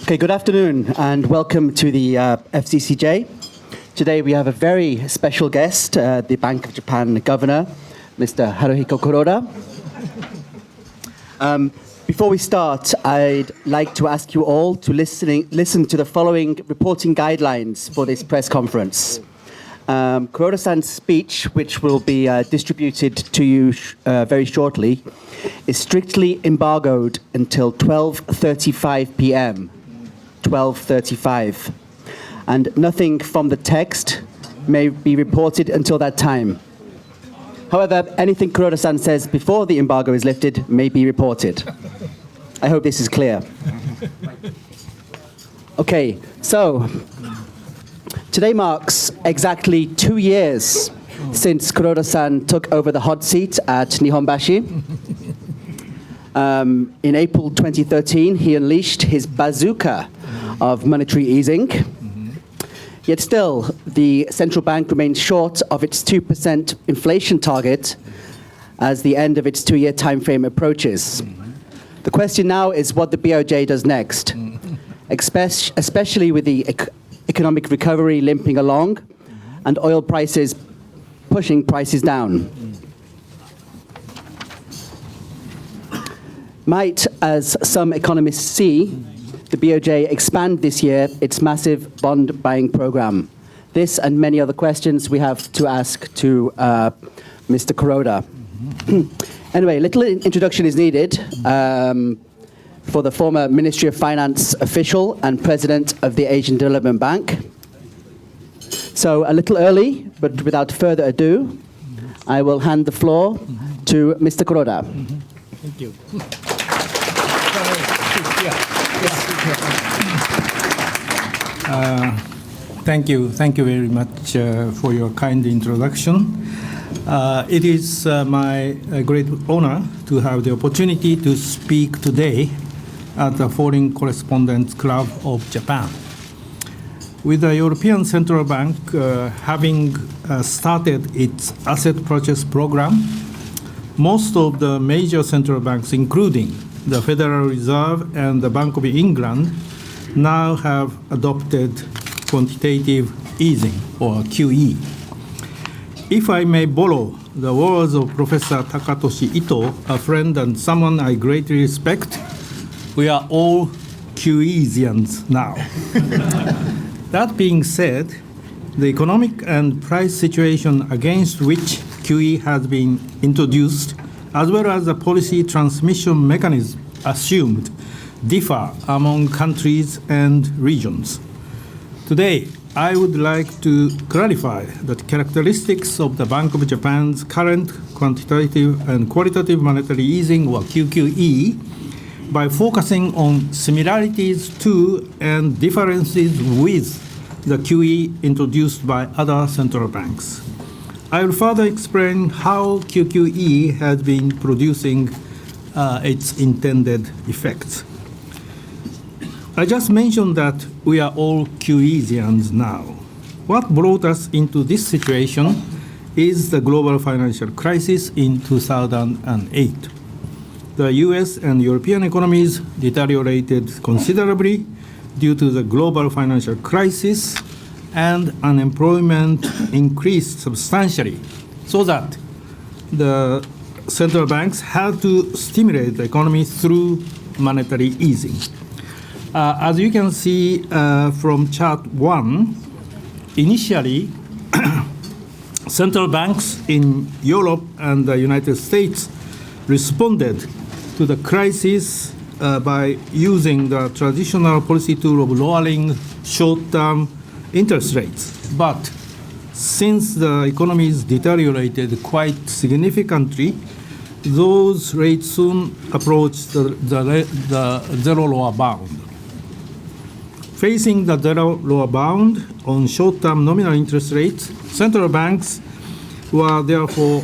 Okay, good afternoon and welcome to the FCCJ. Today we have a very special guest, the Bank of Japan Governor, Mr. Haruhiko Kuroda. Before we start, I'd like to ask you all to listen to the following reporting guidelines for this press conference. Kuroda-san's speech, which will be distributed to you very shortly, is strictly embargoed until 12:35 p.m. 12:35. And nothing from the text may be reported until that time. However, anything Kuroda-san says before the embargo is lifted may be reported. I hope this is clear. Okay, so today marks exactly 2 years since Kuroda-san took over the hot seat at Nihonbashi. In April 2013, he unleashed his bazooka of monetary easing. Yet still, the central bank remains short of its 2% inflation target as the end of its 2-year time frame approaches. The question now is what the BOJ does next, especially with the economic recovery limping along and oil prices pushing prices down. Might, as some economists see, the BOJ expand this year its massive bond buying program? This and many other questions we have to ask to Mr. Kuroda. Anyway, little introduction is needed for the former Ministry of Finance official and president of the Asian Development Bank. So a little early, but without further ado, I will hand the floor to Mr. Kuroda. Thank you. Thank you very much for your kind introduction. It is my great honor to have the opportunity to speak today at the Foreign Correspondents Club of Japan. With the European Central Bank having started its asset purchase program, most of the major central banks, including the Federal Reserve and the Bank of England, now have adopted quantitative easing, or QE. If I may borrow the words of Professor Takatoshi Ito, a friend and someone I greatly respect, we are all QEsians now. That being said, the economic and price situation against which QE has been introduced, as well as the policy transmission mechanism assumed, differ among countries and regions. Today, I would like to clarify the characteristics of the Bank of Japan's current quantitative and qualitative monetary easing, or QQE, by focusing on similarities to and differences with the QE introduced by other central banks. I will further explain how QQE has been producing its intended effects. I just mentioned that we are all QEsians now. What brought us into this situation is the global financial crisis in 2008. The US and European economies deteriorated considerably due to the global financial crisis, and unemployment increased substantially, so that the central banks had to stimulate the economy through monetary easing. As you can see from chart 1, initially, central banks in Europe and the United States responded to the crisis by using the traditional policy tool of lowering short-term interest rates. But since the economies deteriorated quite significantly, those rates soon approached the zero lower bound. Facing the zero lower bound on short-term nominal interest rates, central banks were therefore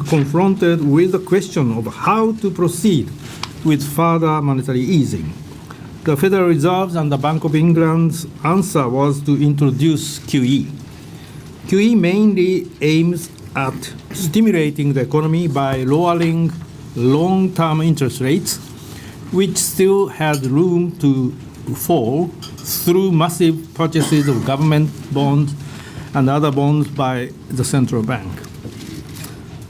confronted with the question of how to proceed with further monetary easing. The Federal Reserve and the Bank of England's answer was to introduce QE. QE mainly aims at stimulating the economy by lowering long-term interest rates, which still had room to fall through massive purchases of government bonds and other bonds by the central bank.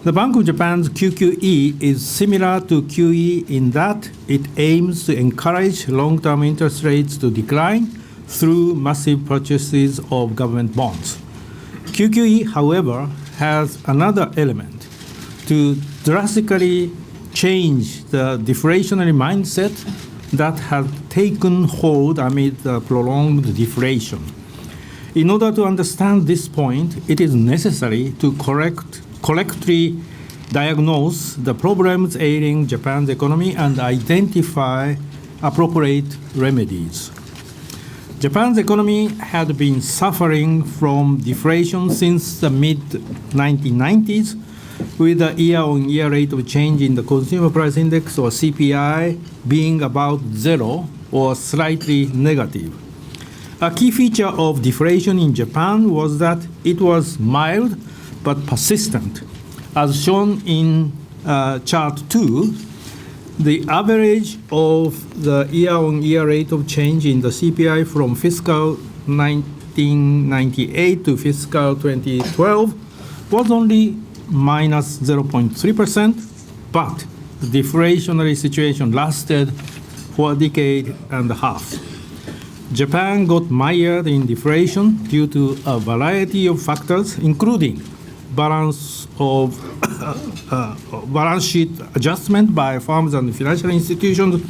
The Bank of Japan's QQE is similar to QE in that it aims to encourage long-term interest rates to decline through massive purchases of government bonds. QQE, however, has another element to drastically change the deflationary mindset that had taken hold amid the prolonged deflation. In order to understand this point, it is necessary to correctly diagnose the problems ailing Japan's economy and identify appropriate remedies. Japan's economy had been suffering from deflation since the mid-1990s, with the year-on-year rate of change in the Consumer Price Index, or CPI, being about zero or slightly negative. A key feature of deflation in Japan was that it was mild but persistent. As shown in chart 2, the average of the year-on-year rate of change in the CPI from fiscal 1998 to fiscal 2012 was only minus 0.3%, but the deflationary situation lasted for a decade and a half. Japan got mired in deflation due to a variety of factors, including balance sheet adjustment by firms and financial institutions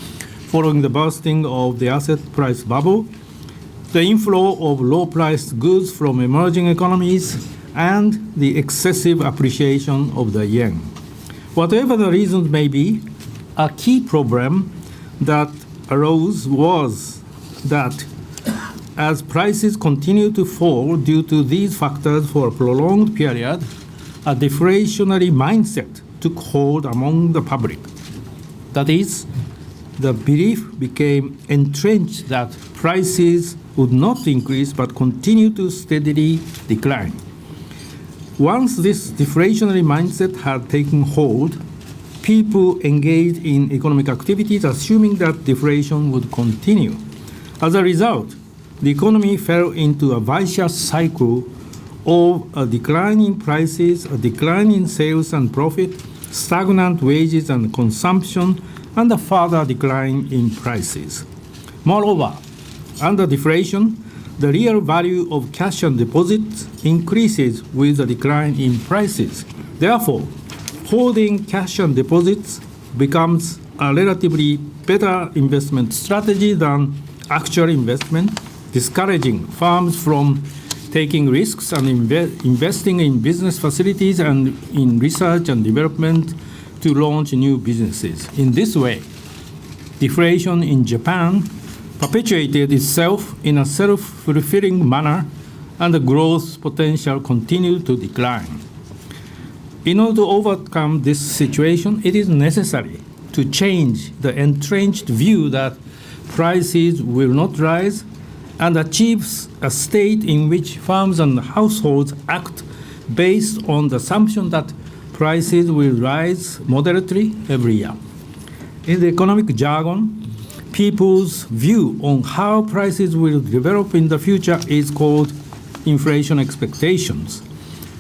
following the bursting of the asset price bubble, the inflow of low-priced goods from emerging economies, and the excessive appreciation of the yen. Whatever the reasons may be, a key problem that arose was that as prices continued to fall due to these factors for a prolonged period, a deflationary mindset took hold among the public. That is, the belief became entrenched that prices would not increase but continue to steadily decline. Once this deflationary mindset had taken hold, people engaged in economic activities assuming that deflation would continue. As a result, the economy fell into a vicious cycle of a decline in prices, a decline in sales and profit, stagnant wages and consumption, and a further decline in prices. Moreover, under deflation, the real value of cash and deposits increases with the decline in prices. Therefore, holding cash and deposits becomes a relatively better investment strategy than actual investment, discouraging firms from taking risks and investing in business facilities and in research and development to launch new businesses. In this way, deflation in Japan perpetuated itself in a self-fulfilling manner, and the growth potential continued to decline. In order to overcome this situation, it is necessary to change the entrenched view that prices will not rise and achieve a state in which firms and households act based on the assumption that prices will rise moderately every year. In the economic jargon, people's view on how prices will develop in the future is called inflation expectations.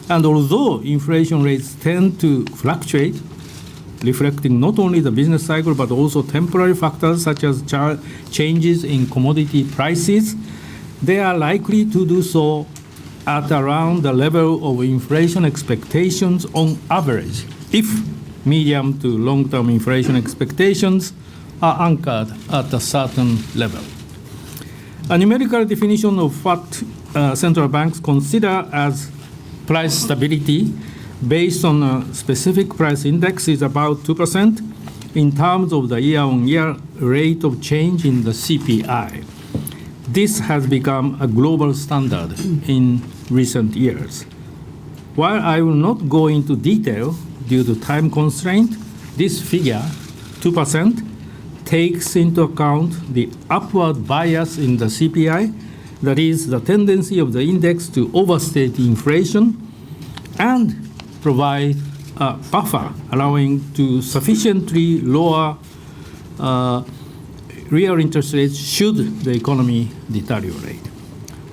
And although inflation rates tend to fluctuate, reflecting not only the business cycle but also temporary factors such as changes in commodity prices, they are likely to do so at around the level of inflation expectations on average, if medium to long-term inflation expectations are anchored at a certain level. A numerical definition of what central banks consider as price stability based on a specific price index is about 2% in terms of the year-on-year rate of change in the CPI. This has become a global standard in recent years. While I will not go into detail due to time constraint, this figure, 2%, takes into account the upward bias in the CPI, that is, the tendency of the index to overstate inflation, and provide a buffer allowing to sufficiently lower real interest rates should the economy deteriorate.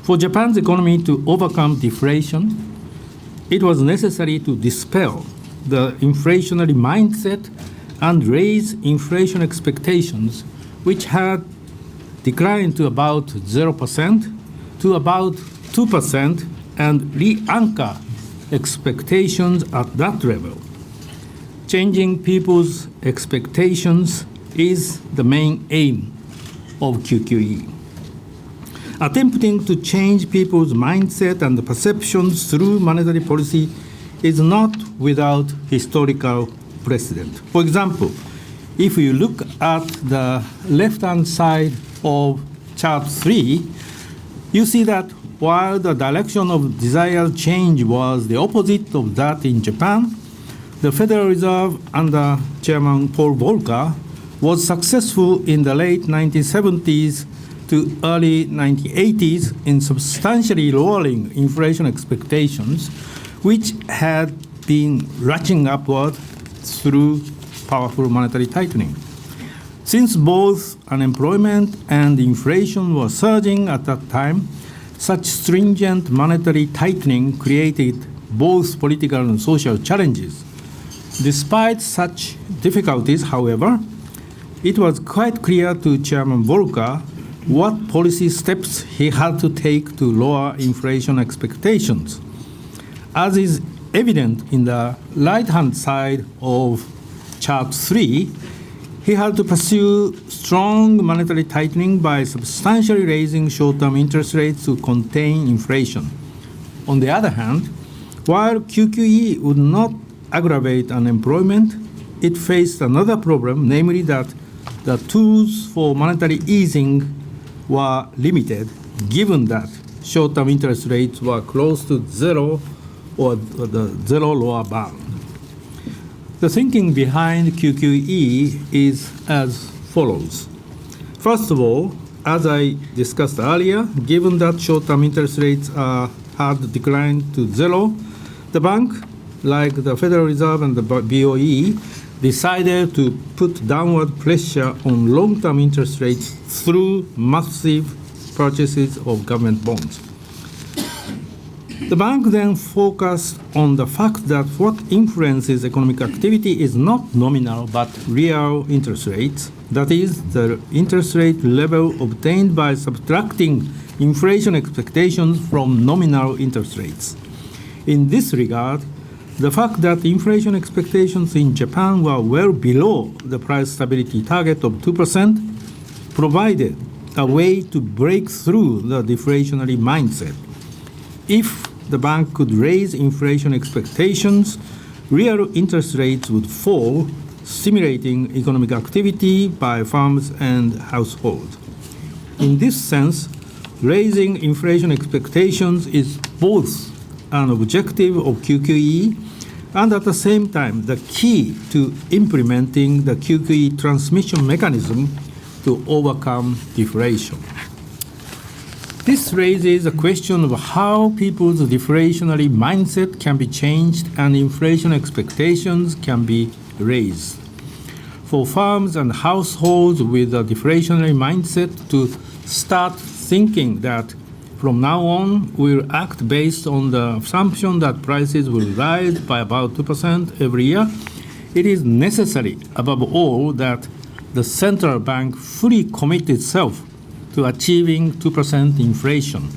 For Japan's economy to overcome deflation, it was necessary to dispel the inflationary mindset and raise inflation expectations, which had declined to about 0% to about 2%, and re-anchor expectations at that level. Changing people's expectations is the main aim of QQE. Attempting to change people's mindset and perceptions through monetary policy is not without historical precedent. For example, if you look at the left-hand side of chart 3, you see that while the direction of desired change was the opposite of that in Japan, the Federal Reserve under Chairman Paul Volcker was successful in the late 1970s to early 1980s in substantially lowering inflation expectations, which had been ratcheting upward through powerful monetary tightening. Since both unemployment and inflation were surging at that time, such stringent monetary tightening created both political and social challenges. Despite such difficulties, however, it was quite clear to Chairman Volcker what policy steps he had to take to lower inflation expectations. As is evident in the right-hand side of chart 3, he had to pursue strong monetary tightening by substantially raising short-term interest rates to contain inflation. On the other hand, while QQE would not aggravate unemployment, it faced another problem, namely that the tools for monetary easing were limited, given that short-term interest rates were close to zero or the zero lower bound. The thinking behind QQE is as follows. First of all, as I discussed earlier, given that short-term interest rates had declined to zero, the bank, like the Federal Reserve and the BOE, decided to put downward pressure on long-term interest rates through massive purchases of government bonds. The bank then focused on the fact that what influences economic activity is not nominal but real interest rates, that is, the interest rate level obtained by subtracting inflation expectations from nominal interest rates. In this regard, the fact that inflation expectations in Japan were well below the price stability target of 2% provided a way to break through the deflationary mindset. If the bank could raise inflation expectations, real interest rates would fall, stimulating economic activity by firms and households. In this sense, raising inflation expectations is both an objective of QQE and at the same time the key to implementing the QQE transmission mechanism to overcome deflation. This raises a question of how people's deflationary mindset can be changed and inflation expectations can be raised. For firms and households with a deflationary mindset to start thinking that from now on, we'll act based on the assumption that prices will rise by about 2% every year. It is necessary, above all, that the central bank fully commit itself to achieving 2% inflation.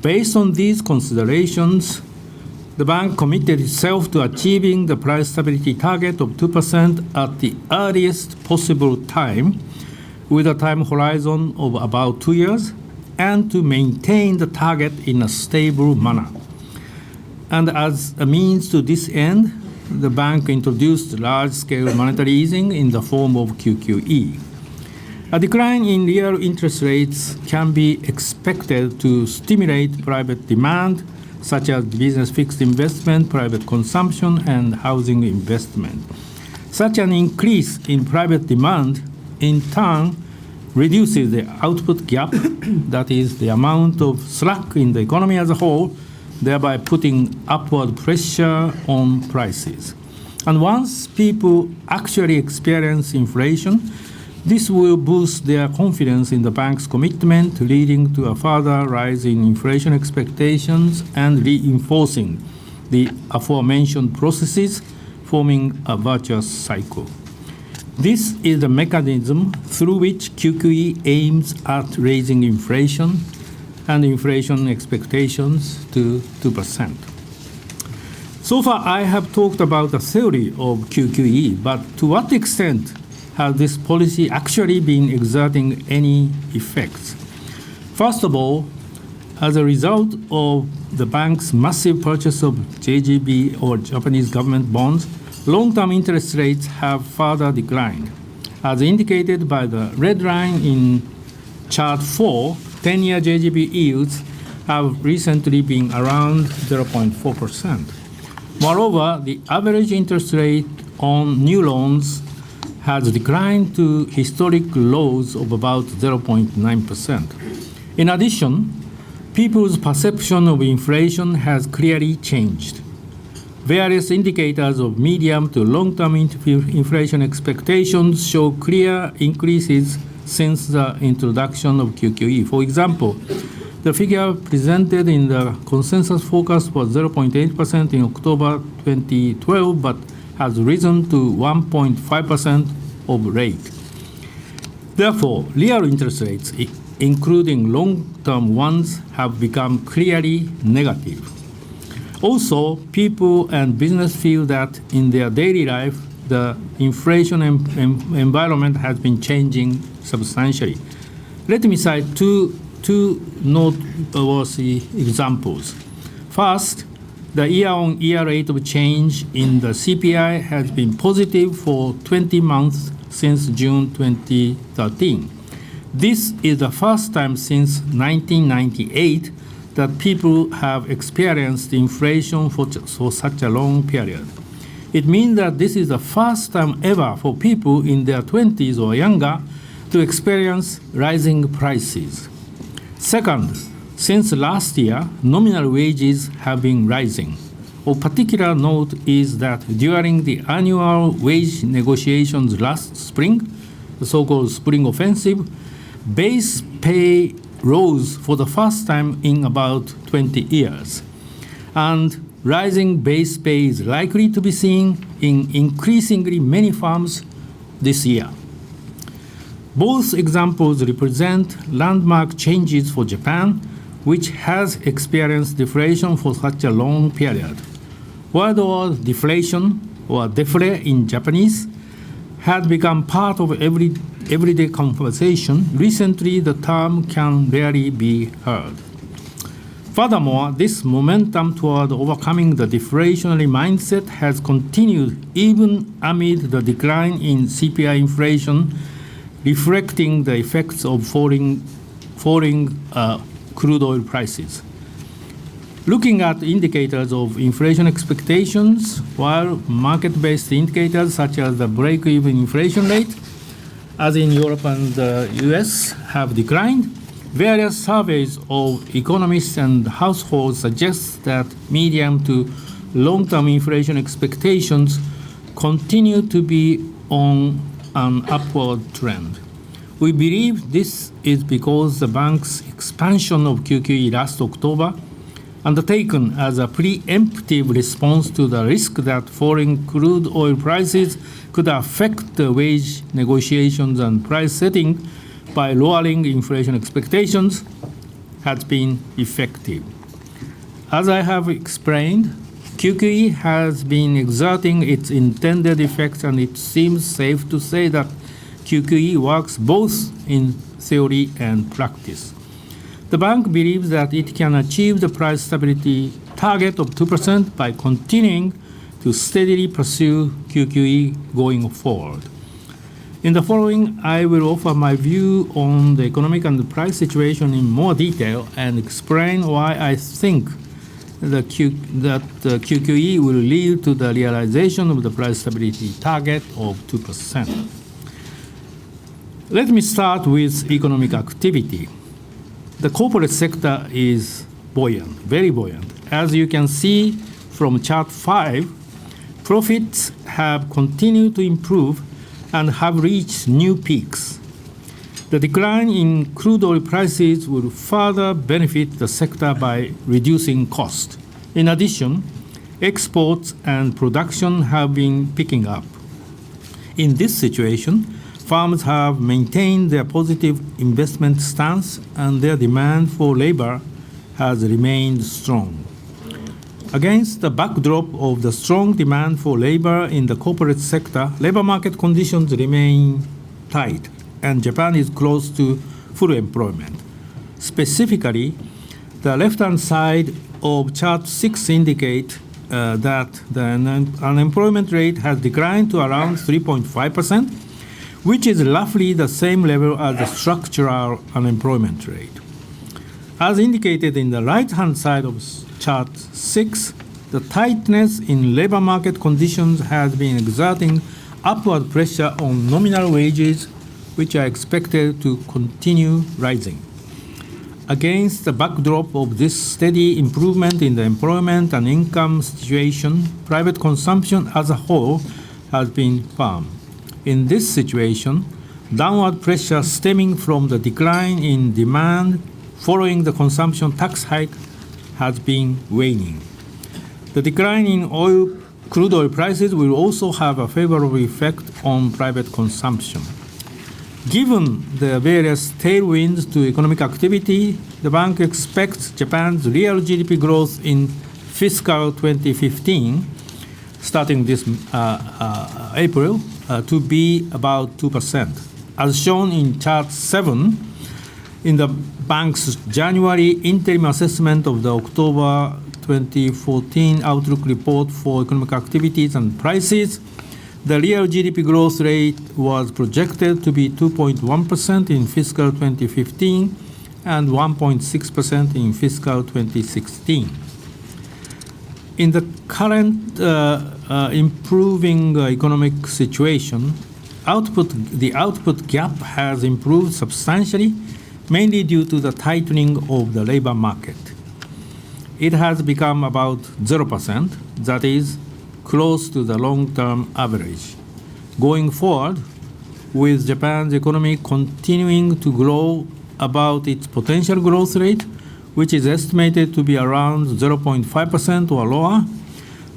Based on these considerations, the bank committed itself to achieving the price stability target of 2% at the earliest possible time, with a time horizon of about 2 years, and to maintain the target in a stable manner. And as a means to this end, the bank introduced large-scale monetary easing in the form of QQE. A decline in real interest rates can be expected to stimulate private demand, such as business fixed investment, private consumption, and housing investment. Such an increase in private demand, in turn, reduces the output gap, that is, the amount of slack in the economy as a whole, thereby putting upward pressure on prices. And once people actually experience inflation, this will boost their confidence in the bank's commitment, leading to a further rise in inflation expectations and reinforcing the aforementioned processes, forming a virtuous cycle. This is the mechanism through which QQE aims at raising inflation and inflation expectations to 2%. So far, I have talked about the theory of QQE, but to what extent has this policy actually been exerting any effects? First of all, as a result of the bank's massive purchase of JGB or Japanese government bonds, long-term interest rates have further declined. As indicated by the red line in chart 4, 10-year JGB yields have recently been around 0.4%. Moreover, the average interest rate on new loans has declined to historic lows of about 0.9%. In addition, people's perception of inflation has clearly changed. Various indicators of medium to long-term inflation expectations show clear increases since the introduction of QQE. For example, the figure presented in the consensus forecast was 0.8% in October 2012, but has risen to 1.5% of rate. Therefore, real interest rates, including long-term ones, have become clearly negative. Also, people and business feel that in their daily life, the inflation environment has been changing substantially. Let me cite two noteworthy examples. First, the year-on-year rate of change in the CPI has been positive for 20 months since June 2013. This is the first time since 1998 that people have experienced inflation for such a long period. It means that this is the first time ever for people in their 20s or younger to experience rising prices. Second, since last year, nominal wages have been rising. Of particular note is that during the annual wage negotiations last spring, the so-called spring offensive, base pay rose for the first time in about 20 years. And rising base pay is likely to be seen in increasingly many firms this year. Both examples represent landmark changes for Japan, which has experienced deflation for such a long period. Word or deflation, or defle in Japanese, had become part of everyday conversation. Recently, the term can rarely be heard. Furthermore, this momentum toward overcoming the deflationary mindset has continued even amid the decline in CPI inflation, reflecting the effects of falling crude oil prices. Looking at indicators of inflation expectations, while market-based indicators such as the break-even inflation rate, as in Europe and the US, have declined, various surveys of economists and households suggest that medium to long-term inflation expectations continue to be on an upward trend. We believe this is because the bank's expansion of QQE last October, undertaken as a preemptive response to the risk that falling crude oil prices could affect the wage negotiations and price setting by lowering inflation expectations, has been effective. As I have explained, QQE has been exerting its intended effects, and it seems safe to say that QQE works both in theory and practice. The bank believes that it can achieve the price stability target of 2% by continuing to steadily pursue QQE going forward. In the following, I will offer my view on the economic and the price situation in more detail and explain why I think that the QQE will lead to the realization of the price stability target of 2%. Let me start with economic activity. The corporate sector is buoyant, very buoyant. As you can see from chart 5, profits have continued to improve and have reached new peaks. The decline in crude oil prices will further benefit the sector by reducing cost. In addition, exports and production have been picking up. In this situation, firms have maintained their positive investment stance and their demand for labor has remained strong. Against the backdrop of the strong demand for labor in the corporate sector, labor market conditions remain tight, and Japan is close to full employment. Specifically, the left-hand side of chart 6 indicate that the unemployment rate has declined to around 3.5%, which is roughly the same level as the structural unemployment rate. As indicated in the right-hand side of chart 6, the tightness in labor market conditions has been exerting upward pressure on nominal wages, which are expected to continue rising. Against the backdrop of this steady improvement in the employment and income situation, private consumption as a whole has been firm. In this situation, downward pressure stemming from the decline in demand following the consumption tax hike has been waning. The decline in crude oil prices will also have a favorable effect on private consumption. Given the various tailwinds to economic activity, the bank expects Japan's real GDP growth in fiscal 2015, starting this April, to be about 2%. As shown in chart 7, in the bank's January interim assessment of the October 2014 Outlook Report for Economic Activities and Prices, the real GDP growth rate was projected to be 2.1% in fiscal 2015 and 1.6% in fiscal 2016. In the current improving economic situation, the output gap has improved substantially, mainly due to the tightening of the labor market. It has become about 0%, that is, close to the long-term average. Going forward, with Japan's economy continuing to grow about its potential growth rate, which is estimated to be around 0.5% or lower,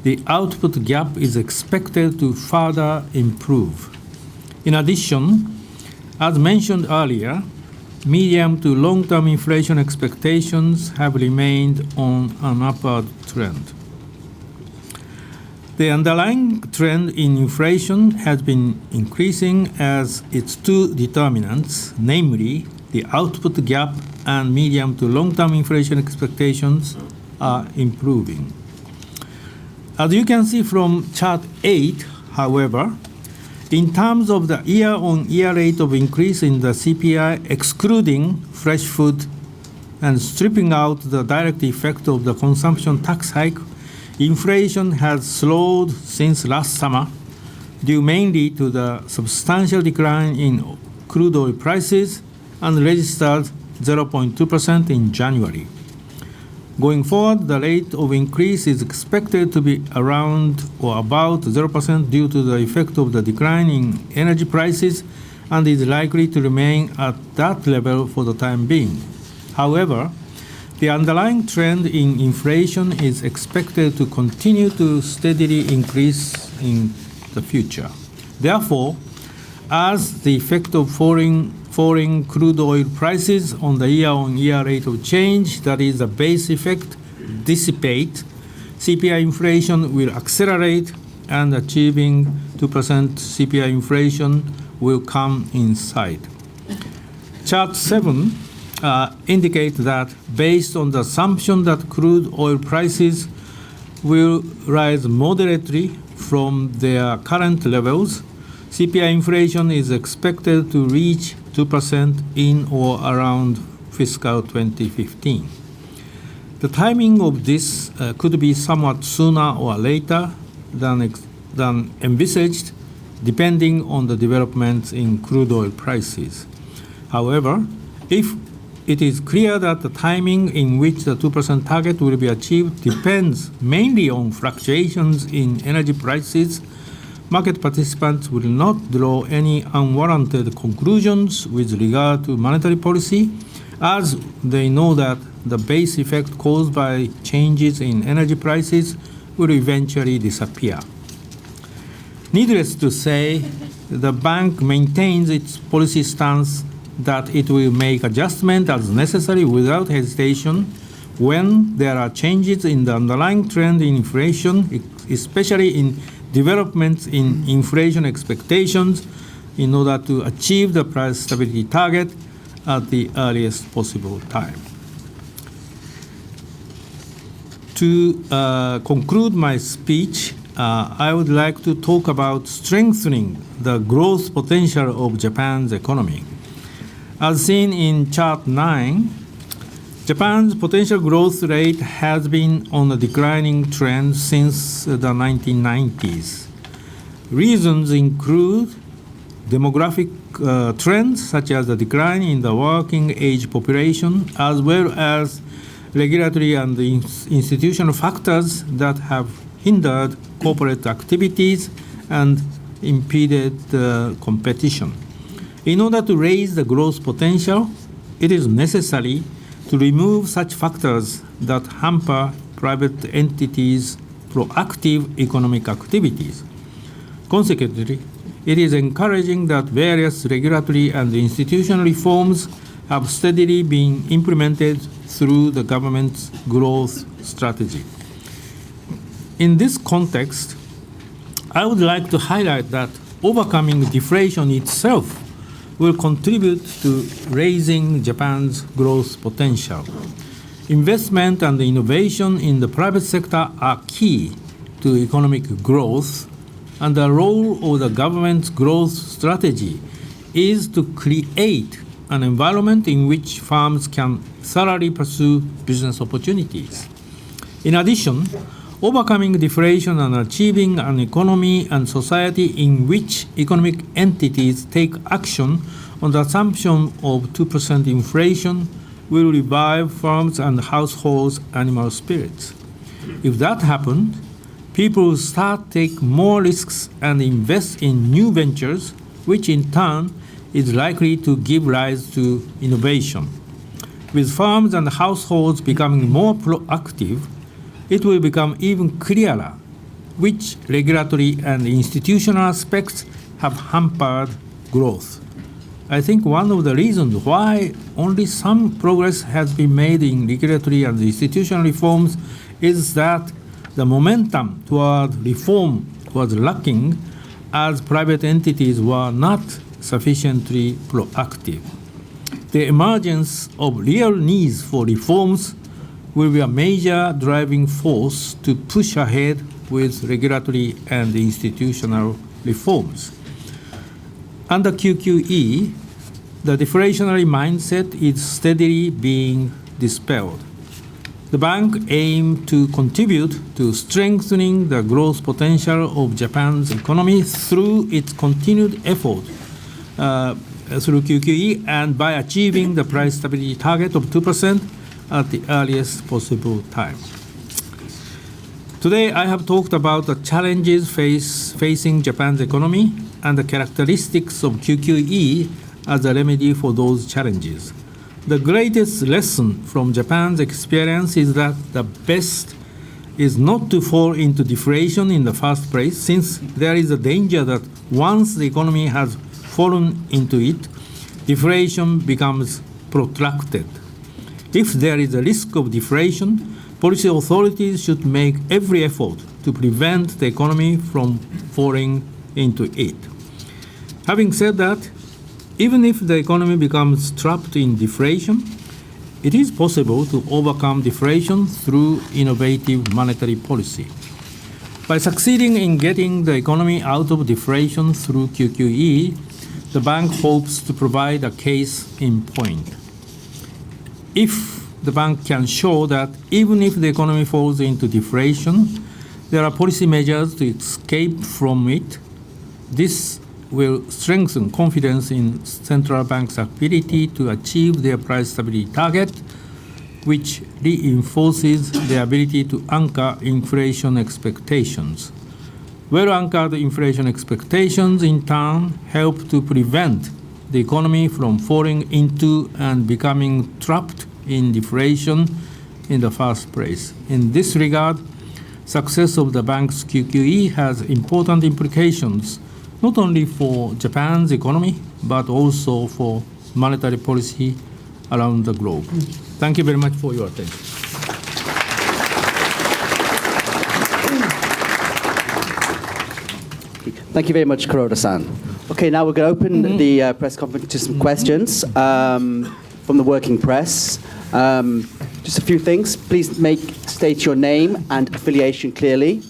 the output gap is expected to further improve. In addition, as mentioned earlier, medium to long-term inflation expectations have remained on an upward trend. The underlying trend in inflation has been increasing as its two determinants, namely the output gap and medium to long-term inflation expectations, are improving. As you can see from chart 8, however, in terms of the year-on-year rate of increase in the CPI, excluding fresh food and stripping out the direct effect of the consumption tax hike, inflation has slowed since last summer, due mainly to the substantial decline in crude oil prices and registered 0.2% in January. Going forward, the rate of increase is expected to be around or about 0% due to the effect of the decline in energy prices and is likely to remain at that level for the time being. However, the underlying trend in inflation is expected to continue to steadily increase in the future. Therefore, as the effect of falling crude oil prices on the year-on-year rate of change, that is the base effect, dissipate, CPI inflation will accelerate and achieving 2% CPI inflation will come in sight. Chart 7 indicate that based on the assumption that crude oil prices will rise moderately from their current levels, CPI inflation is expected to reach 2% in or around fiscal 2015. The timing of this could be somewhat sooner or later than envisaged, depending on the developments in crude oil prices. However, if it is clear that the timing in which the 2% target will be achieved depends mainly on fluctuations in energy prices. Market participants will not draw any unwarranted conclusions with regard to monetary policy, as they know that the base effect caused by changes in energy prices will eventually disappear. Needless to say, the bank maintains its policy stance that it will make adjustments as necessary without hesitation when there are changes in the underlying trend in inflation, especially in developments in inflation expectations, in order to achieve the price stability target at the earliest possible time. To conclude my speech, I would like to talk about strengthening the growth potential of Japan's economy. As seen in Chart 9, Japan's potential growth rate has been on a declining trend since the 1990s. Reasons include demographic trends such as the decline in the working age population, as well as regulatory and institutional factors that have hindered corporate activities and impeded competition. In order to raise the growth potential, it is necessary to remove such factors that hamper private entities' proactive economic activities. Consequently, it is encouraging that various regulatory and institutional reforms have steadily been implemented through the government's growth strategy. In this context, I would like to highlight that overcoming deflation itself will contribute to raising Japan's growth potential. Investment and innovation in the private sector are key to economic growth, and the role of the government's growth strategy is to create an environment in which firms can thoroughly pursue business opportunities. In addition, overcoming deflation and achieving an economy and society in which economic entities take action on the assumption of 2% inflation will revive firms' and households' animal spirits. If that happens, people will start to take more risks and invest in new ventures, which in turn is likely to give rise to innovation. With firms and households becoming more proactive, it will become even clearer which regulatory and institutional aspects have hampered growth. I think one of the reasons why only some progress has been made in regulatory and institutional reforms is that the momentum toward reform was lacking, as private entities were not sufficiently proactive. The emergence of real needs for reforms will be a major driving force to push ahead with regulatory and institutional reforms. Under QQE, the deflationary mindset is steadily being dispelled. The bank aims to contribute to strengthening the growth potential of Japan's economy through its continued effort through QQE and by achieving the price stability target of 2% at the earliest possible time. Today, I have talked about the challenges facing Japan's economy and the characteristics of QQE as a remedy for those challenges. The greatest lesson from Japan's experience is that the best is not to fall into deflation in the first place, since there is a danger that once the economy has fallen into it, deflation becomes protracted. If there is a risk of deflation, policy authorities should make every effort to prevent the economy from falling into it. Having said that, even if the economy becomes trapped in deflation, it is possible to overcome deflation through innovative monetary policy. By succeeding in getting the economy out of deflation through QQE, the bank hopes to provide a case in point. If the bank can show that even if the economy falls into deflation, there are policy measures to escape from it, this will strengthen confidence in central banks' ability to achieve their price stability target, which reinforces their ability to anchor inflation expectations. Well-anchored inflation expectations, in turn, help to prevent the economy from falling into and becoming trapped in deflation in the first place. In this regard, success of the bank's QQE has important implications, not only for Japan's economy, but also for monetary policy around the globe. Thank you very much for your attention. Thank you very much, Kuroda-san. Okay, now we're going to open the press conference to some questions from the working press. Just a few things. Please state your name and affiliation clearly.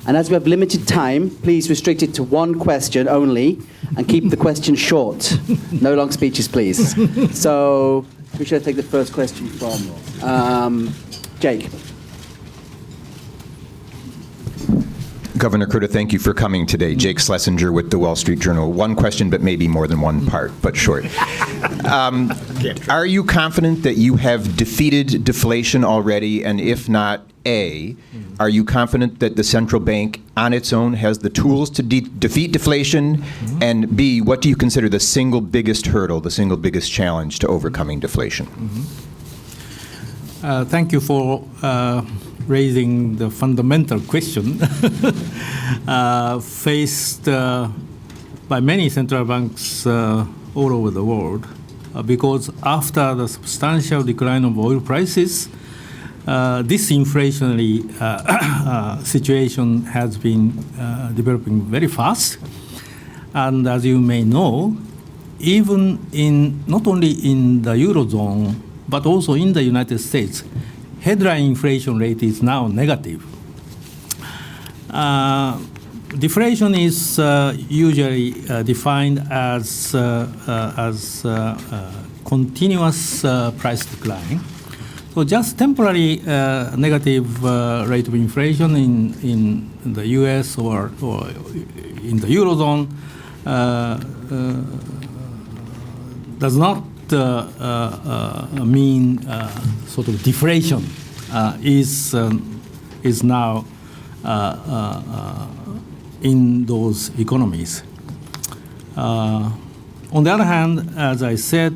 And as we have limited time, please restrict it to one question only and keep the question short. No long speeches, please. So we should take the first question from Jake. Governor Kuroda, thank you for coming today. Jake Schlesinger with the Wall Street Journal. One question, but maybe more than one part, but short. Are you confident that you have defeated deflation already? And if not, A, are you confident that the central bank on its own has the tools to defeat deflation? And B, what do you consider the single biggest hurdle, the single biggest challenge to overcoming deflation? Thank you for raising the fundamental question faced by many central banks all over the world, because after the substantial decline of oil prices, this inflationary situation has been developing very fast. And as you may know, even not only in the Eurozone, but also in the United States, headline inflation rate is now negative. Deflation is usually defined as continuous price decline. So just temporary negative rate of inflation in the US or in the Eurozone does not mean sort of deflation is now in those economies. On the other hand, as I said,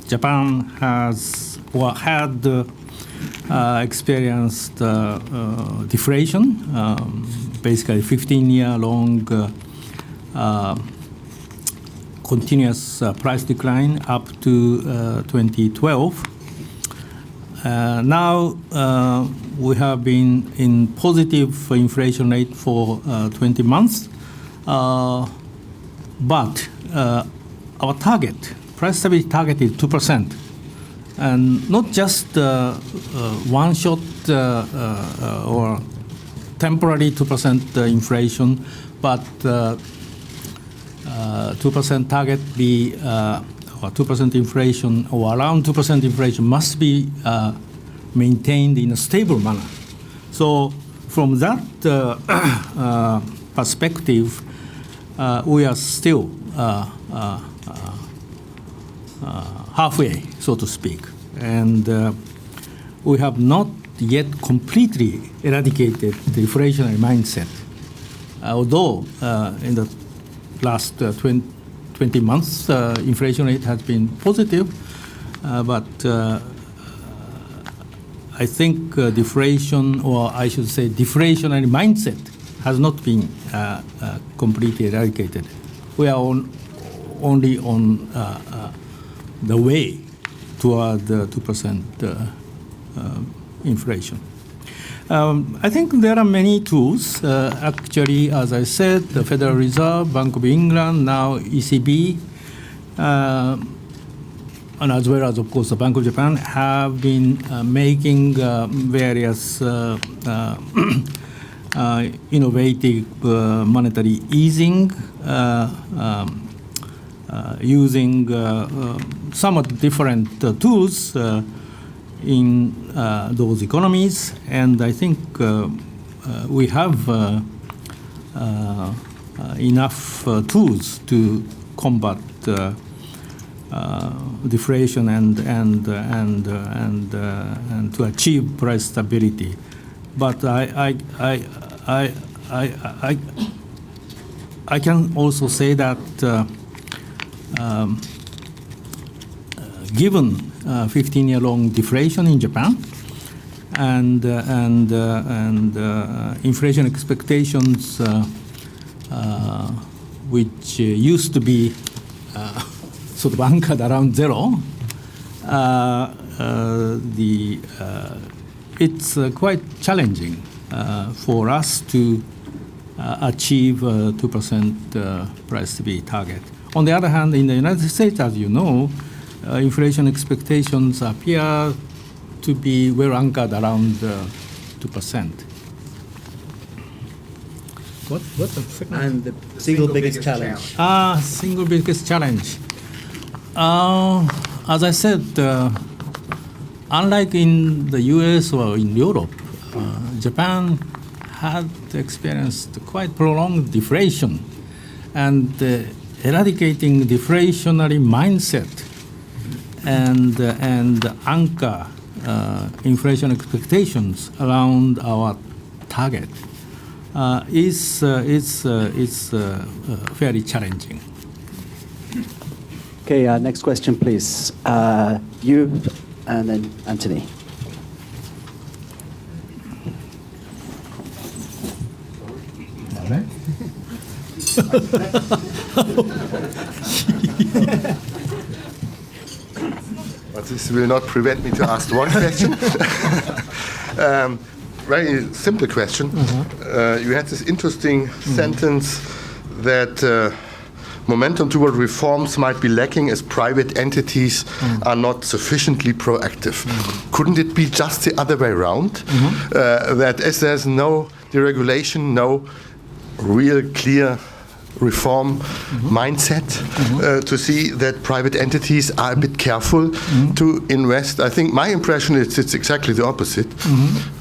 Japan has or had experienced deflation, basically 15-year-long continuous price decline up to 2012. Now we have been in positive inflation rate for 20 months, but our target, price stability target, is 2%, and not just one shot or temporary 2% inflation, but 2% target be or 2% inflation or around 2% inflation must be maintained in a stable manner. So from that perspective, we are still halfway, so to speak. And we have not yet completely eradicated the inflationary mindset. Although in the last 20 months, inflation rate has been positive, but I think deflation, or I should say deflationary mindset, has not been completely eradicated. We are only on the way toward 2% inflation. I think there are many tools. Actually, as I said, the Federal Reserve, Bank of England, now ECB, and as well as, of course, the Bank of Japan have been making various innovative monetary easing, using somewhat different tools in those economies, and I think we have enough tools to combat deflation and to achieve price stability. But I can also say that given 15-year-long deflation in Japan and inflation expectations, which used to be sort of anchored around zero, it's quite challenging for us to achieve 2% price stability target. On the other hand, in the United States, as you know, inflation expectations appear to be well anchored around 2%. What's the second? And the single biggest challenge. Single biggest challenge. As I said, unlike in the US or in Europe, Japan had experienced quite prolonged deflation, and eradicating deflationary mindset and anchor inflation expectations around our target is fairly challenging. Okay, next question, please. You, and then Anthony. But this will not prevent me to ask one question. Very simple question. You had this interesting sentence that momentum toward reforms might be lacking as private entities are not sufficiently proactive. Couldn't it be just the other way around? That as there's no deregulation, no real clear reform mindset to see that private entities are a bit careful to invest. I think my impression is it's exactly the opposite.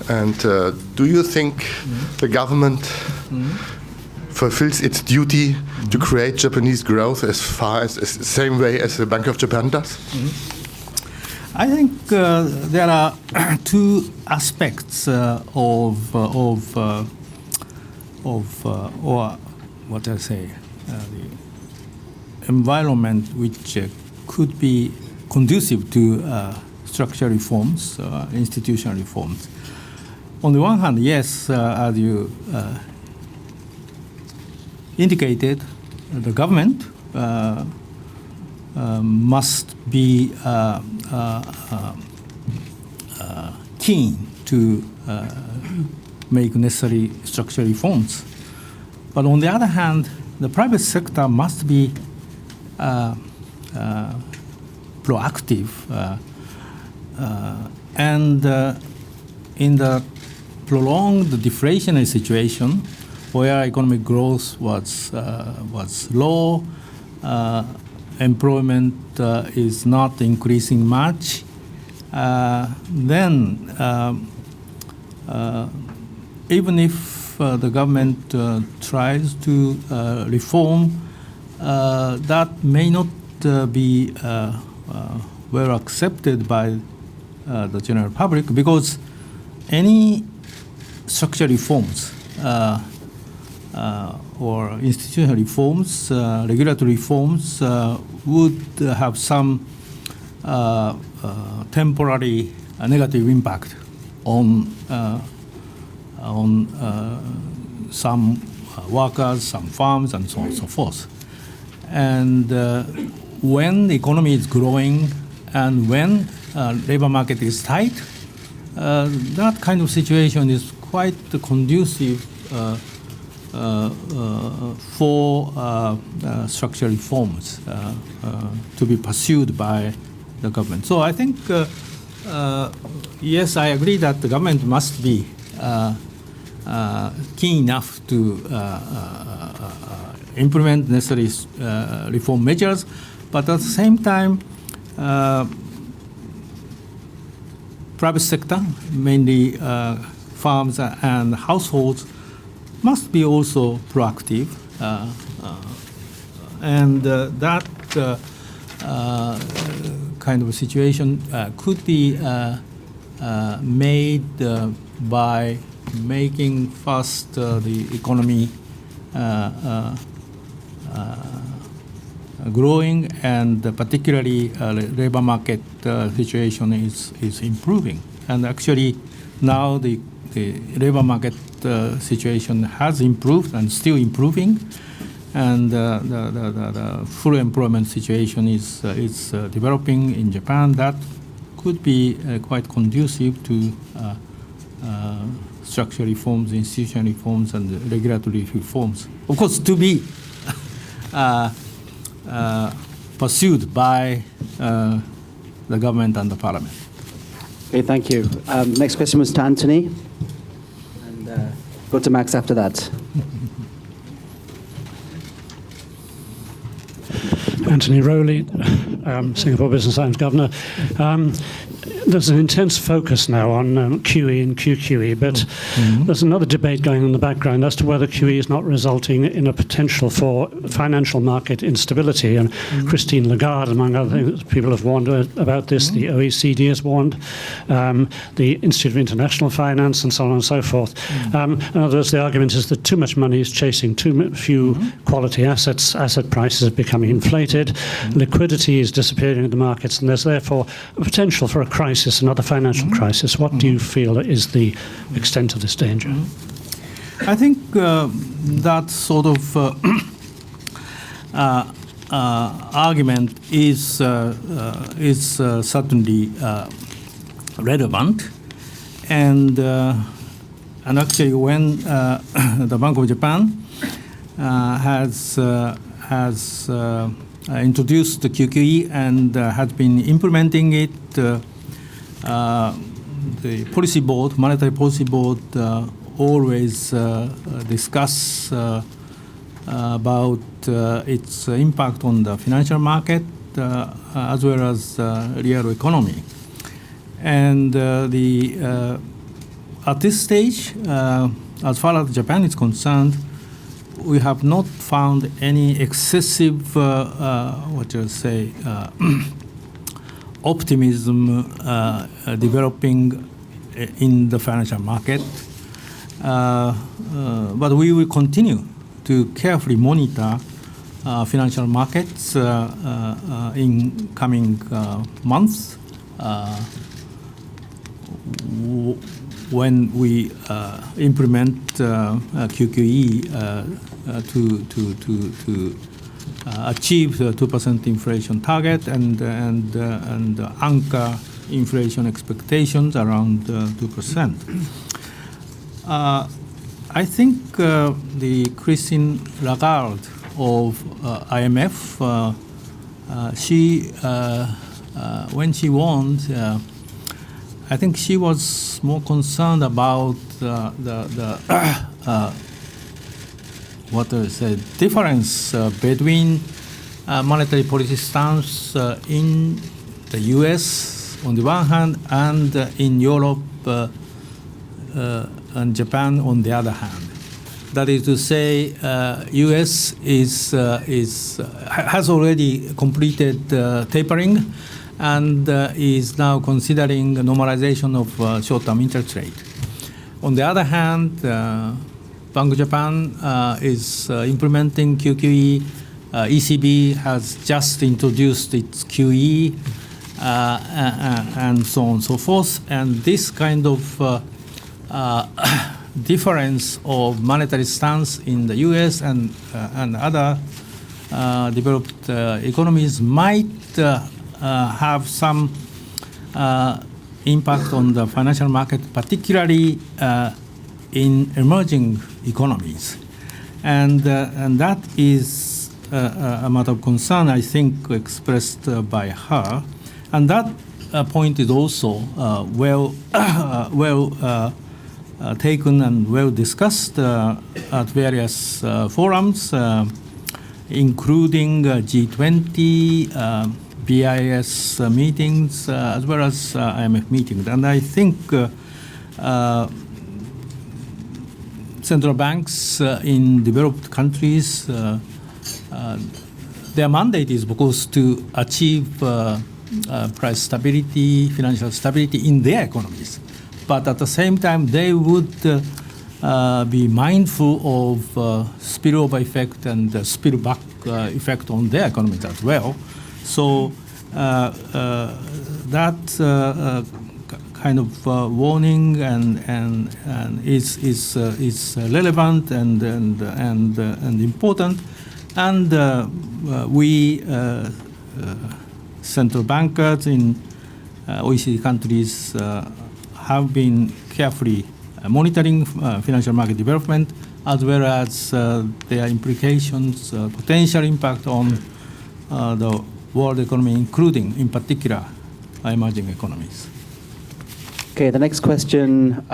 And do you think the government fulfills its duty to create Japanese growth as far as the same way as the Bank of Japan does? I think there are two aspects or what I say, the environment which could be conducive to structural reforms, institutional reforms. On the one hand, yes, as you indicated, the government must be keen to make necessary structural reforms. But on the other hand, the private sector must be proactive. And in the prolonged deflationary situation, where economic growth was low, employment is not increasing much, then even if the government tries to reform, that may not be well accepted by the general public, because any structural reforms or institutional reforms, regulatory reforms would have some temporary negative impact on some workers, some firms, and so on and so forth. And when the economy is growing and when labor market is tight, that kind of situation is quite conducive for structural reforms to be pursued by the government. So I think, yes, I agree that the government must be keen enough to implement necessary reform measures, but at the same time, private sector, mainly firms and households, must be also proactive And that kind of situation could be made by making first the economy growing, and particularly labor market situation is improving. And actually now the labor market situation has improved and still improving, and the full employment situation is developing in Japan. That could be quite conducive to structural reforms, institutional reforms, and regulatory reforms. Of course, to be pursued by the government and the parliament. Okay, thank you. Next question was to Anthony, and go to Max after that. Anthony Rowley, Singapore Business Times Governor. There's an intense focus now on QE and QQE, but there's another debate going on in the background as to whether QE is not resulting in a potential for financial market instability. And Christine Lagarde, among other things, people have warned about this. The OECD has warned, the Institute of International Finance, and so on and so forth. In other words, the argument is that too much money is chasing too few quality assets. Asset prices are becoming inflated. Liquidity is disappearing in the markets, and there's therefore a potential for a crisis, another financial crisis. What do you feel is the extent of this danger? I think that sort of argument is certainly relevant, and actually when the Bank of Japan has introduced the QQE and has been implementing it, the policy board, monetary policy board, always discuss about its impact on the financial market as well as real economy. And at this stage, as far as Japan is concerned, we have not found any excessive, optimism developing in the financial market. But we will continue to carefully monitor financial markets in coming months when we implement QQE to achieve the 2% inflation target and anchor inflation expectations around 2%. I think the Christine Lagarde of IMF, she when she warned, I think she was more concerned about difference between monetary policy stance in the U.S. on the one hand and in Europe and Japan on the other hand. That is to say, U.S. has already completed tapering and is now considering normalization of short-term interest rate. On the other hand, Bank of Japan is implementing QQE. ECB has just introduced its QE, and so on and so forth. And this kind of difference of monetary stance in the U.S. and other developed economies might have some impact on the financial market, particularly in emerging economies, and that is a matter of concern, I think, expressed by her, and that point is also well taken and well discussed at various forums, including G20, BIS meetings, as well as IMF meetings, and I think. central banks in developed countries, their mandate is, of course, to achieve price stability, financial stability in their economies. But at the same time, they would be mindful of spillover effect and spillback effect on their economies as well. So that kind of warning and is relevant and important. And we central bankers in OECD countries have been carefully monitoring financial market development, as well as their implications, potential impact on the world economy, including, in particular, emerging economies. Okay, the next question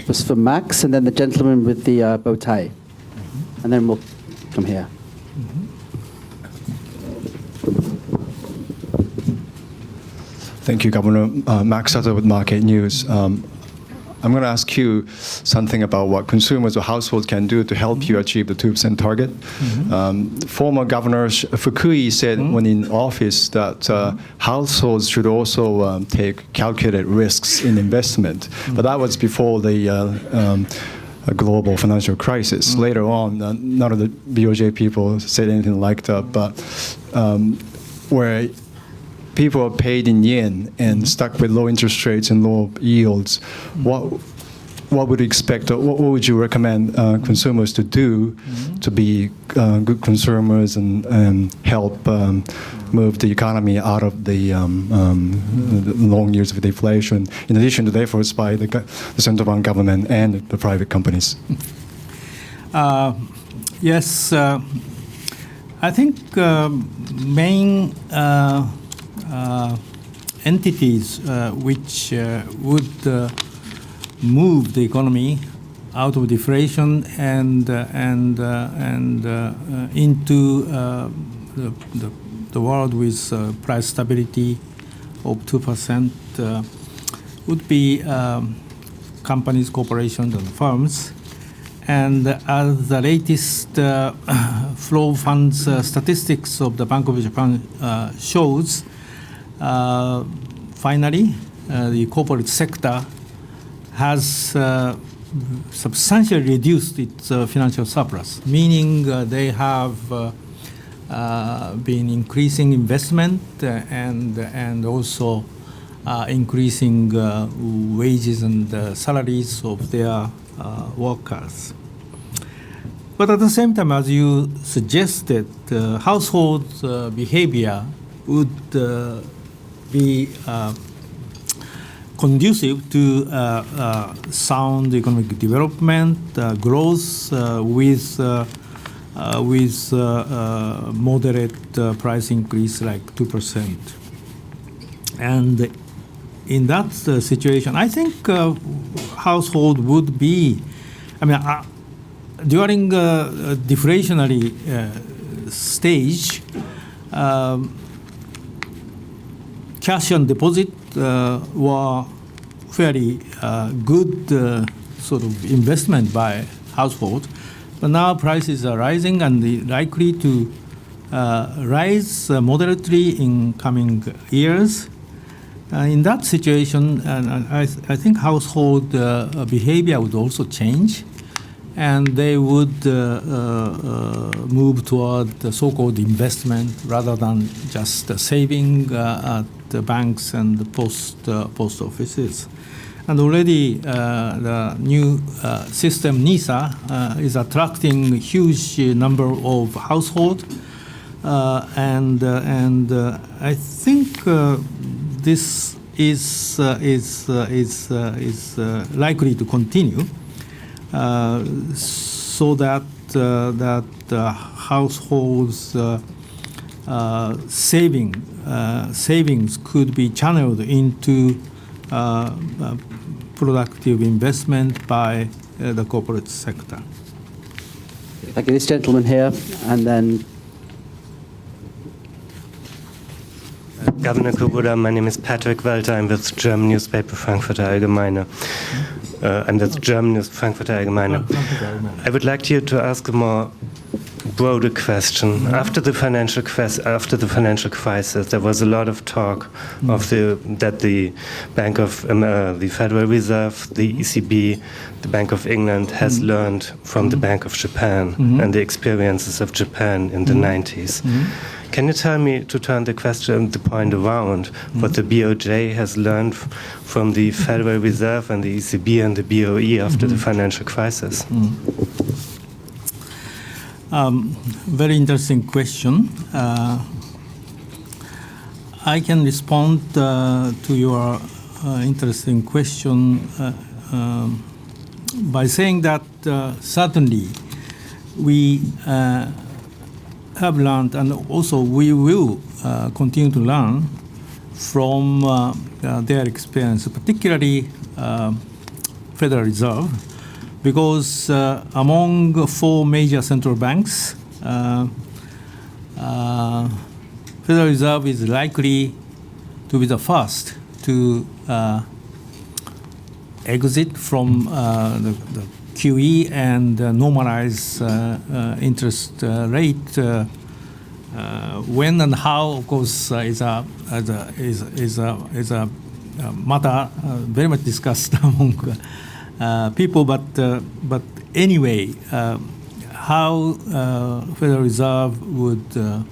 was for Max, and then the gentleman with the bow tie. And then we'll come here. Thank you, Governor. Max Sutter with Market News. I'm going to ask you something about what consumers or households can do to help you achieve the 2% target. Former Governor Fukui said when in office that households should also take calculated risks in investment. But that was before the global financial crisis. Later on, none of the BOJ people said anything like that, but where people are paid in yen and stuck with low interest rates and low yields, what would you expect, or what would you recommend consumers to do to be good consumers and help move the economy out of the long years of deflation, in addition to the efforts by the central bank government and the private companies? Yes, I think main entities which would move the economy out of deflation and into the world with price stability of 2% would be companies, corporations, and firms. And as the latest flow funds statistics of the Bank of Japan shows, finally, the corporate sector has substantially reduced its financial surplus, meaning they have been increasing investment and also increasing wages and salaries of their workers. But at the same time, as you suggested, household behavior would be conducive to sound economic development, growth with moderate price increase like 2%. And in that situation, I think household would be, during deflationary stage, cash and deposit were fairly good sort of investment by household. But now prices are rising and likely to rise moderately in coming years. In that situation, I think household behavior would also change, and they would move toward the so-called investment rather than just saving at the banks and the post offices. And already the new system NISA is attracting huge number of households, and I think this is likely to continue, so that households savings could be channeled into productive investment by the corporate sector. Thank you. This gentleman here, and then Governor Kuroda, my name is Patrick Walter. I'm with the German newspaper Frankfurter Allgemeine. and that's German Frankfurter Allgemeine. I would like you to ask a more broader question. After the financial crisis, there was a lot of talk of that the Bank of the Federal Reserve, the ECB, the Bank of England has learned from the Bank of Japan and the experiences of Japan in the 90s. Can you tell me, to turn the point around, what the BOJ has learned from the Federal Reserve and the ECB and the BOE after the financial crisis? Very interesting question. I can respond to your interesting question by saying that certainly we have learned, and also we will continue to learn from their experience, particularly Federal Reserve, because among 4 major central banks, Federal Reserve is likely to be the first to exit from the QE and normalize interest rate. When and how, of course, is a matter very much discussed among people. But anyway, how Federal Reserve would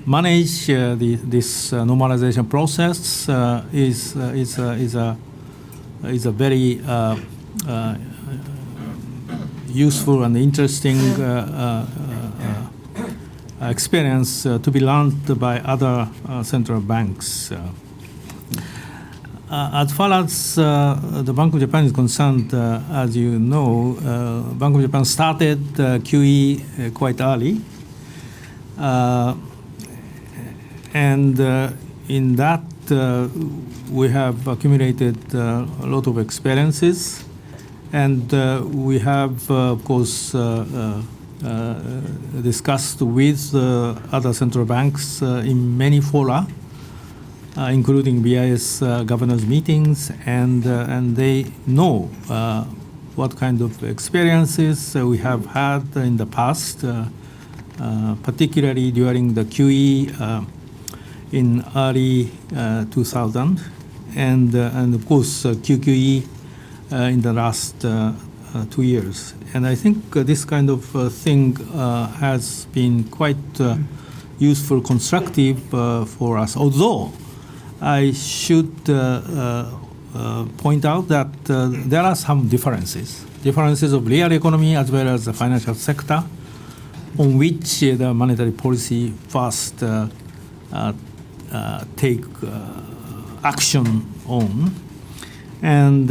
manage this normalization process is a very useful and interesting experience to be learned by other central banks. As far as the Bank of Japan is concerned, as you know, Bank of Japan started QE quite early. And in that, we have accumulated a lot of experiences. And we have, of course, discussed with other central banks in many fora, including BIS governors' meetings, and they know what kind of experiences we have had in the past, particularly during the QE in early 2000, and of course QQE in the last 2 years. And I think this kind of thing has been quite useful, constructive for us. Although I should point out that there are some differences of real economy as well as the financial sector, on which the monetary policy first take action on. And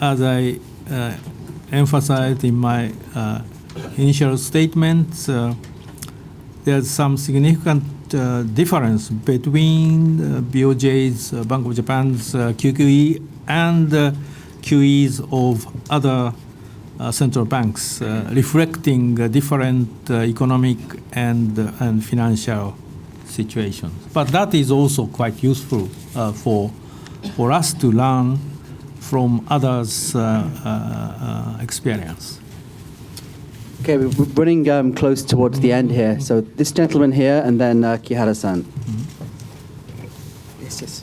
as I emphasized in my initial statements, there's some significant difference between BOJ's, Bank of Japan's QQE and QEs of other central banks, reflecting different economic and financial situations. But that is also quite useful for us to learn from others' experience. Okay, we're running close towards the end here. So this gentleman here, and then Kihara-san. Yes, yes.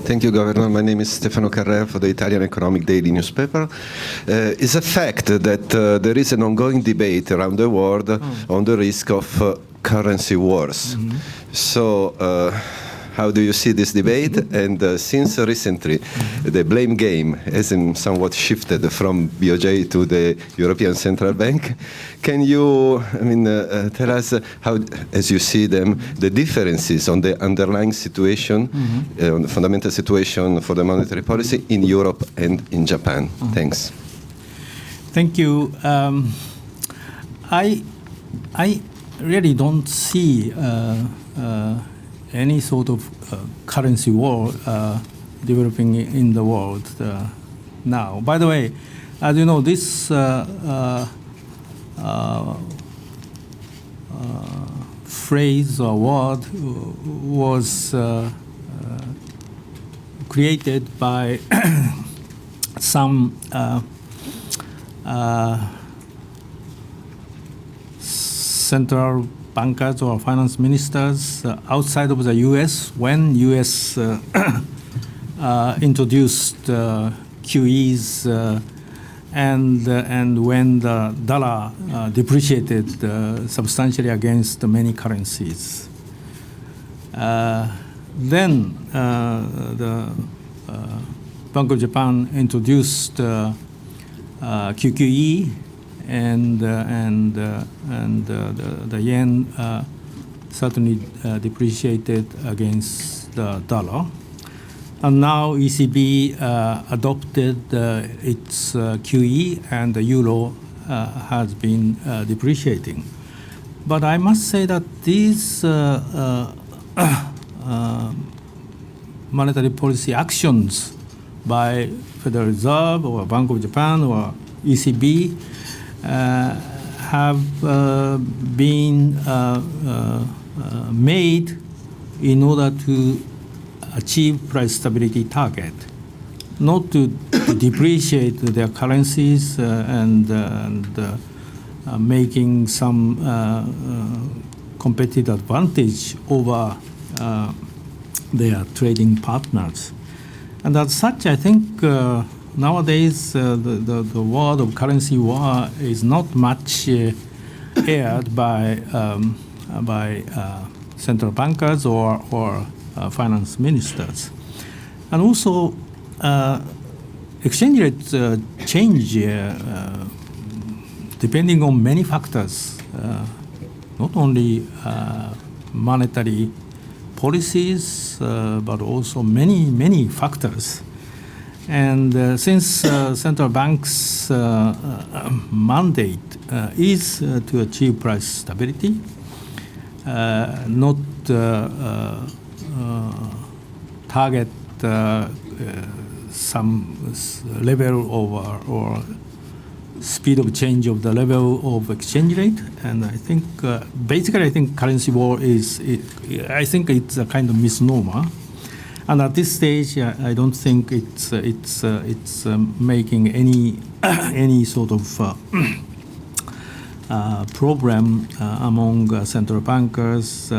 Thank you, Governor. My name is Stefano Carrera for the Italian Economic Daily newspaper. It's a fact that there is an ongoing debate around the world on the risk of currency wars. So, how do you see this debate? And since recently, the blame game has somewhat shifted from BOJ to the European Central Bank. Can you, tell us how, as you see them, the differences on the underlying situation, on the fundamental situation for the monetary policy in Europe and in Japan? Thanks. Thank you. I really don't see any sort of currency war developing in the world now. By the way, as you know, this phrase or word was created by some central bankers or finance ministers outside of the U.S. when U.S. Introduced QEs and when the dollar depreciated substantially against many currencies. Then the Bank of Japan introduced QQE, and the yen certainly depreciated against the dollar. And now ECB adopted its QE, and the euro has been depreciating. But I must say that these monetary policy actions by Federal Reserve or Bank of Japan or ECB have been made in order to achieve price stability target, not to depreciate their currencies and making some competitive advantage over their trading partners. And as such, I think nowadays the word of currency war is not much aired by central bankers or finance ministers. And also, exchange rates change depending on many factors, not only monetary policies, but also many factors. And since central banks' mandate is to achieve price stability, not target some level or speed of change of the level of exchange rate, and I think basically I think currency war I think it's a kind of misnomer, and at this stage I don't think it's making any sort of problem among central bankers,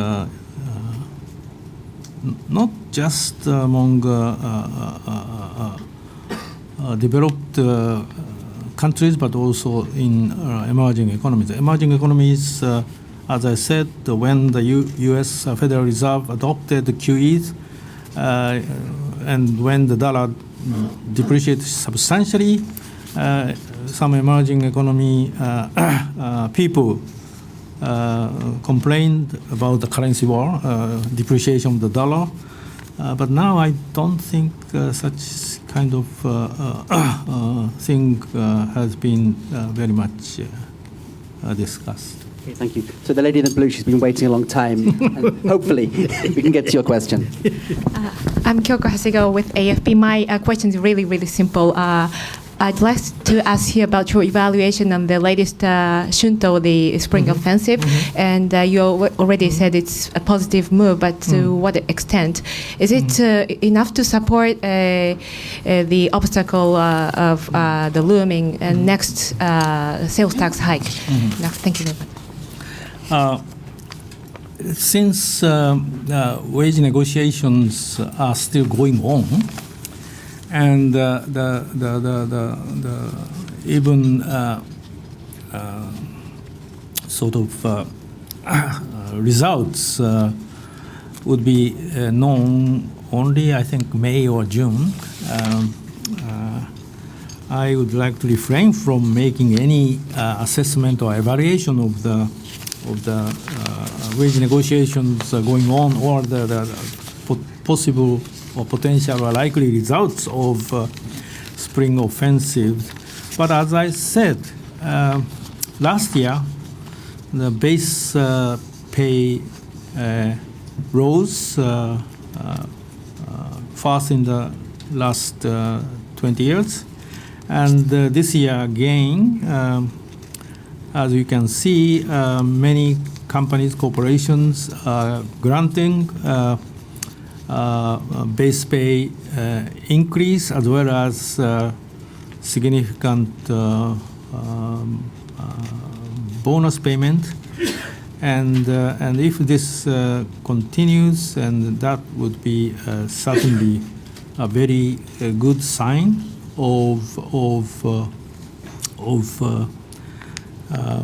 not just among developed countries, but also in emerging economies. Emerging economies, as I said, when the U.S. Federal Reserve adopted the QEs, and when the dollar depreciated substantially, some emerging economy people complained about the currency war, depreciation of the dollar. But now I don't think such kind of thing has been very much discussed. Okay, thank you. So the lady in the blue, she's been waiting a long time. And hopefully, we can get to your question. I'm Kyoko Hasegawa with AFP. My question is really, really simple. I'd like to ask you about your evaluation on the latest Shunto, the spring offensive. And you already said it's a positive move, but to what extent? Is it enough to support the obstacle of the looming next sales tax hike? No, thank you very much. Since wage negotiations are still going on, and even sort of results would be known only, I think, May or June. I would like to refrain from making any assessment or evaluation of the wage negotiations going on, or the possible or potential or likely results of spring offensive. But as I said, last year, the base pay rose fast in the last 20 years. And this year again, as you can see, many companies, corporations are granting base pay increase as well as significant bonus payment. And if this continues, and that would be certainly a very good sign of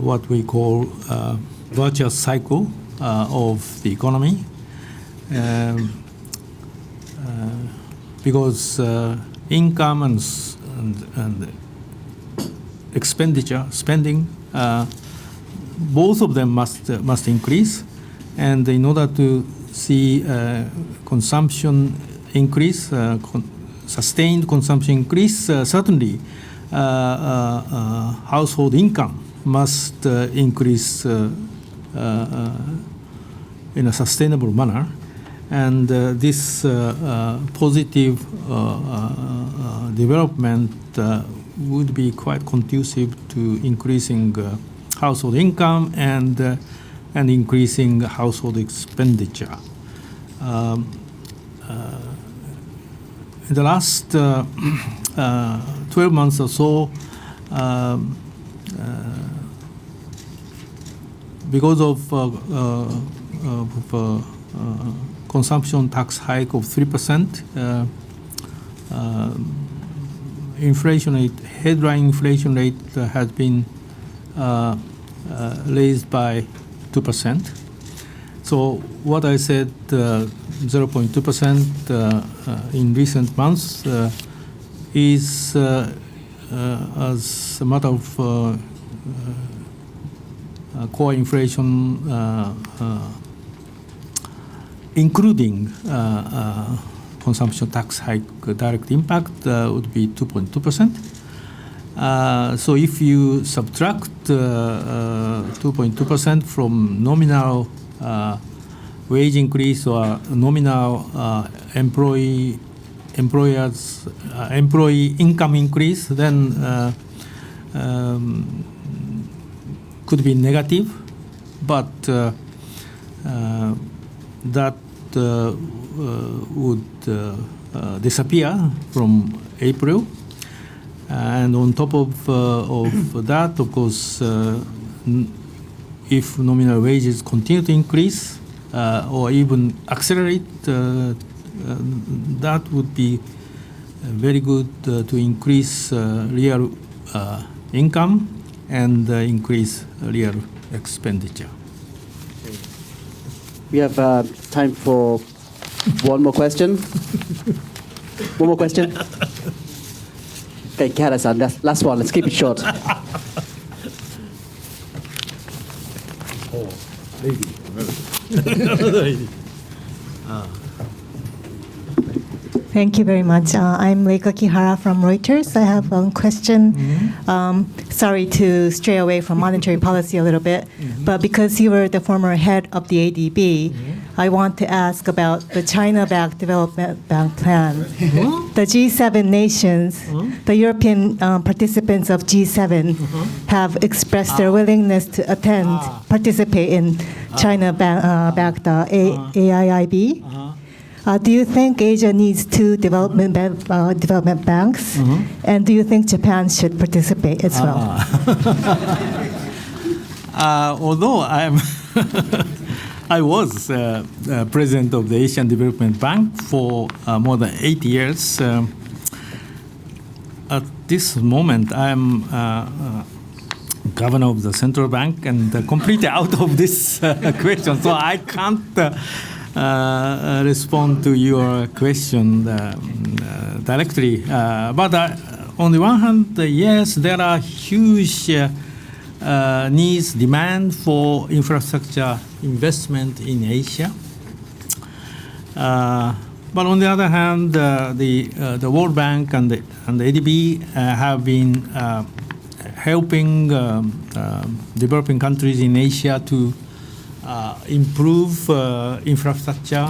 what we call virtuous cycle of the economy, because income and expenditure, spending, both of them must increase, and in order to see consumption increase, sustained consumption increase, certainly household income must increase in a sustainable manner, and this positive development would be quite conducive to increasing household income and increasing household expenditure. In the last 12 months or so, because of consumption tax hike of 3%, inflation rate, headline inflation rate has been raised by 2%. So what I said, 0.2% in recent months is as a matter of core inflation, including consumption tax hike direct impact, would be 2.2%. So if you subtract 2.2% from nominal wage increase or nominal employee income increase, then could be negative, but that would disappear from April. And on top of that, of course, if nominal wages continue to increase or even accelerate, that would be very good to increase real income and increase real expenditure. We have time for one more question. One more question. Okay, Kara-san, last one. Let's keep it short. Thank you very much. I'm Reika Kihara from Reuters. I have one question. Sorry to stray away from monetary policy a little bit, but because you were the former head of the ADB, I want to ask about the China-backed development bank plan. The G7 nations, the European participants of G7 have expressed their willingness to participate in China-backed AIIB. Do you think Asia needs two development banks? And do you think Japan should participate as well? Although I was president of the Asian Development Bank for more than 8 years, at this moment I'm governor of the central bank and completely out of this question, so I can't respond to your question directly. But on the one hand, yes, there are huge needs, demand for infrastructure investment in Asia. But on the other hand, the World Bank and the ADB have been helping developing countries in Asia to improve infrastructure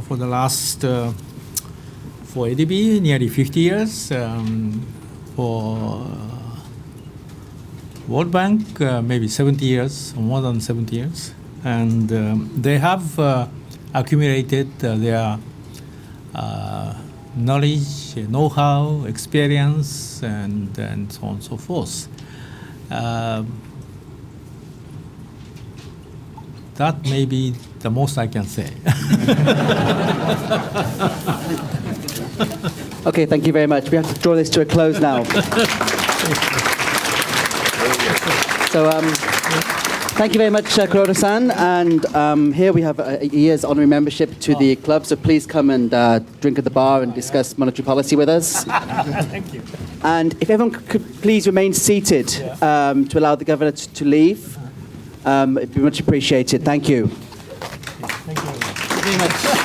for the last, for ADB, nearly 50 years. For World Bank, maybe 70 years, or more than 70 years. And they have accumulated their knowledge, know-how, experience, and so on and so forth. That may be the most I can say. Okay, thank you very much. We have to draw this to a close now. So, thank you very much, Kuroda-san. And here we have a year's honorary membership to the club. So please come and drink at the bar and discuss monetary policy with us. Thank you. And if everyone could please remain seated to allow the governor to leave, it'd be much appreciated. Thank you. Thank you very much.